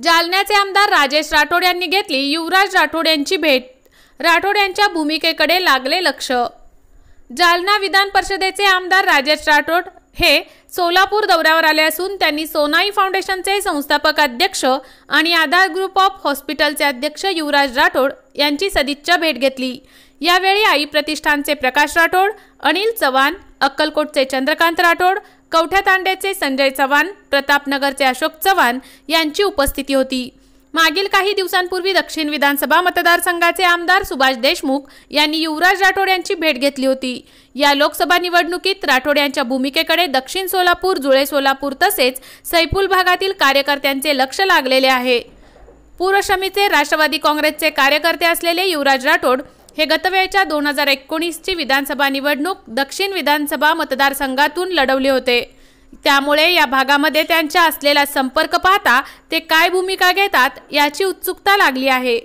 जालन्याचे आमदार राजेश राठोड यांनी घेतली युवराज राठोड यांची भेट। राठोड यांच्या भूमिकेकडे लागले लक्ष। जालना विधान परिषदेचे आमदार राजेश राठोड हे सोलापूर दौऱ्यावर आले असून त्यांनी सोनाई फाउंडेशनचे संस्थापक अध्यक्ष आणि आधार ग्रुप ऑफ हॉस्पिटलचे अध्यक्ष युवराज राठोड यांची सदिच्छा भेट घेतली। यावेळी आई प्रतिष्ठानचे प्रकाश राठोड, अनिल चव्हाण, अक्कलकोटचे चंद्रकांत राठोड, कवठ्यातांड्याचे संजय चव्हाण, प्रतापनगरचे अशोक चव्हाण यांची उपस्थिती होती। मागील काही दिवसांपूर्वी दक्षिण विधानसभा मतदारसंघाचे आमदार सुभाष देशमुख यांनी युवराज राठोड यांची भेट घेतली होती। या लोकसभा निवडणुकीत राठोड यांच्या भूमिकेकडे दक्षिण सोलापूर, जुळे सोलापूर तसेच सैफुल भागातील कार्यकर्त्यांचे लक्ष लागलेले आहे। पूर्वशमीचे राष्ट्रवादी काँग्रेसचे कार्यकर्ते असलेले युवराज राठोड हे गतवेळच्या 2019 ची विधानसभा निवडणूक दक्षिण विधानसभा मतदारसंघातून लढवले होते। त्यामुळे या भागामध्ये त्यांच्या असलेला संपर्क पाहता ते काय भूमिका घेतात याची उत्सुकता लागली आहे।